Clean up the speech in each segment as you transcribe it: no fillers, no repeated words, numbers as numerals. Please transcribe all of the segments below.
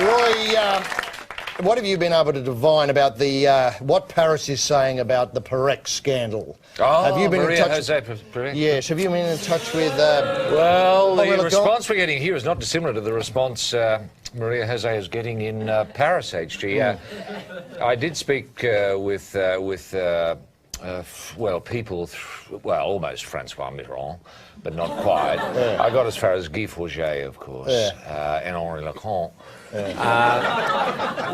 Roy, what have you been able to divine about the what Paris is saying about the Pérec scandal? Oh, have you been Marie-José Pérec. Yes, have you been in touch with... well, the response we're getting here is not dissimilar to the response Marie-José is getting in Paris, HG. I did speak with well, people, well, almost Francois Mitterrand, but not quite. I got as far as Guy Forget, of course, and Henri Lecoq.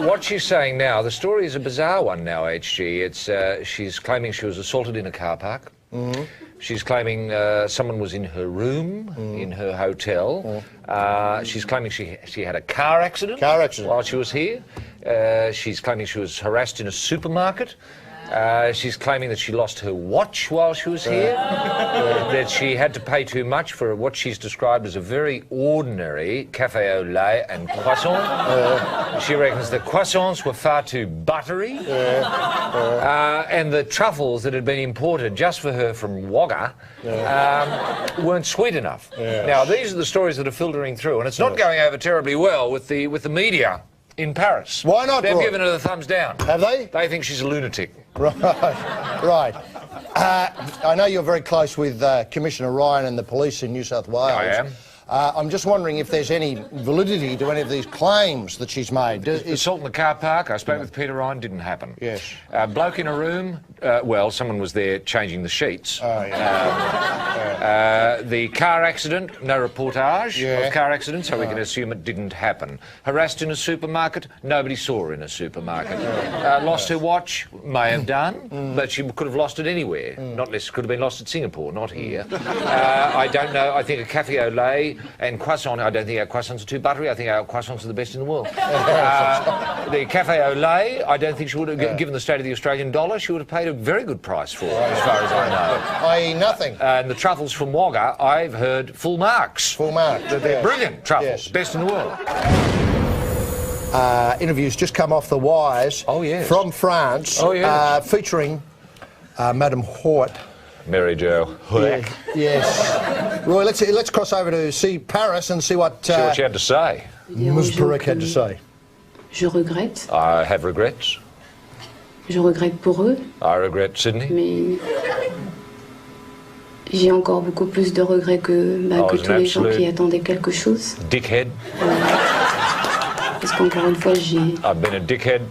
What she's saying now, the story is a bizarre one now, HG. It's, she's claiming she was assaulted in a car park. Mm-hmm. She's claiming someone was in her room, in her hotel. She's claiming she had a car accident while she was here. She's claiming she was harassed in a supermarket. She's claiming that she lost her watch while she was here, that she had to pay too much for what she's described as a very ordinary café au lait and croissant. She reckons the croissants were far too buttery, and the truffles that had been imported just for her from Wagga weren't sweet enough. Now, these are the stories that are filtering through, and it's not going over terribly well with the media in Paris. Why not, They've Roy? given her the thumbs down. Have they? They think she's a lunatic. Right, right. I know you're very close with Commissioner Ryan and the police in New South Wales. I am. I'm just wondering if there's any validity to any of these claims that she's made. Assault in the car park, I spoke with Peter Ryan, didn't happen. Yes. Bloke in a room, well, someone was there changing the sheets. Oh, yeah. The car accident, no reportage of car accident, so we can assume it didn't happen. Harassed in a supermarket, nobody saw her in a supermarket. Lost her watch, may have done, but she could have lost it anywhere. Not less, could have been lost at Singapore, not here. I don't know, I think a café au lait and croissant, I don't think our croissants are too buttery. I think our croissants are the best in the world. The café au lait, I don't think she would have, given the state of the Australian dollar, she would have paid a very good price for it, as far as I know. I.e. nothing. And the truffles from Wagga, I've heard full marks. Full marks. They're brilliant truffles, best in the world. Interviews just come off the wires from France, featuring Madame Hort. Marie-Jo Pérec. Yes. Roy, let's cross over to see Paris and see what she had to say. Ms. Pérec had to say. Je regrette. I have regrets. Je regrette pour eux. I regret Sydney. Mais j'ai encore beaucoup plus de regrets que tous les gens qui attendaient quelque chose. Dickhead. Parce qu'encore une fois, I've been a dickhead.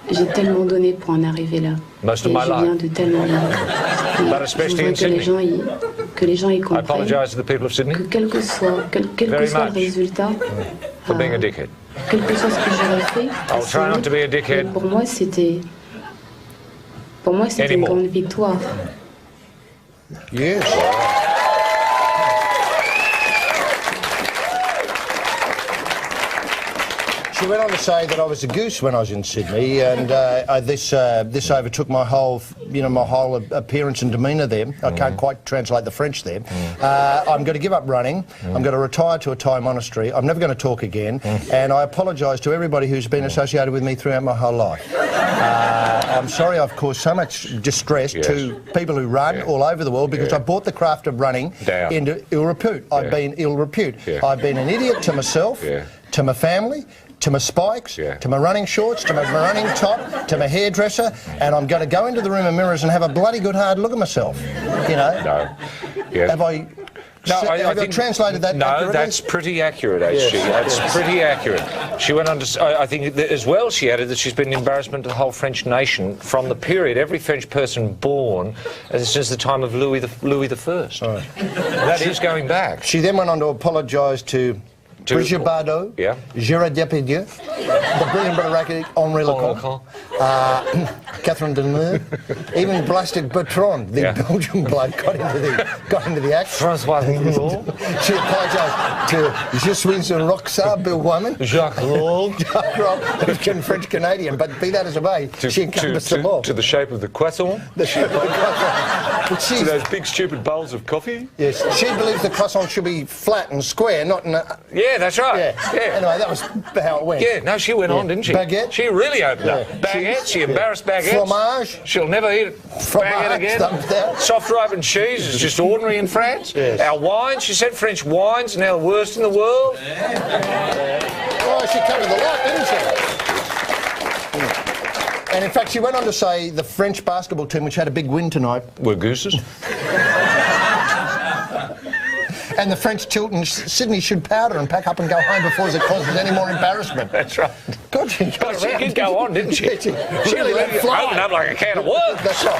J'ai tellement donné pour en arriver là. Most of my life. Je viens de tellement loin. But especially in Sydney. Que les gens y comprennent. I apologise to the people of Sydney. Que quel que soit le résultat. For being a dickhead. Quel que soit ce que j'aurais fait. I'll try not to be a dickhead. Pour moi, c'était une grande victoire. Yes. She went on to say that I was a goose when I was in Sydney, and this overtook my whole, my whole appearance and demeanour there. I can't quite translate the French there. I'm going to give up running. I'm going to retire to a Thai monastery. I'm never going to talk again, and I apologise to everybody who's been associated with me throughout my whole life. I'm sorry I've caused so much distress to people who run all over the world because I brought the craft of running into ill repute. I've been ill repute. I've been an idiot to myself, to my family, to my spikes, to my running shorts, to my running top, to my hairdresser, and I'm going to go into the room of mirrors and have a bloody good hard look at myself. No. Yes. Have I... No, I think translated that accurately? That's pretty accurate, HG. That's pretty accurate. She went on to... I think that as well she added that she's been an embarrassment to the whole French nation from the period, every French person born since the time of Louis I. That is going back. She then went on to apologise to Brigitte Bardot, Gérard Depardieu, the brilliant British Henri Lecoq, Catherine Deneuve, even blasted Bertrand, the Belgian bloke, got into the act. François Hollande. She apologised to Je suis un rockstar, Bill Wyman. Jacques Roll. French Canadian, but be that as it may, she encompassed them all. To the shape of the croissant. The shape of the croissant. To those big stupid bowls of coffee. Yes, she believes the croissant should be flat and square, not in a... Yes. Yeah, that's right. Yeah. Yeah. Anyway, that was how it went. Yeah, no, she went on, didn't she? Baguette. She really opened up. Yeah. Baguette, she embarrassed baguette. Fromage. She'll never eat baguette again. Stumped out. Soft ripened cheese is just ordinary in France. Yes. Our wine, she said French wine's now the worst in the world. Oh, she covered the lot, didn't she? And in fact, she went on to say the French basketball team, which had a big win tonight, Were gooses? and the French Sydney should powder and pack up and go home before it causes any more embarrassment. That's right. God, she got But she around. did go on, didn't she? She She really let fly. opened up like a can of worms. That's right.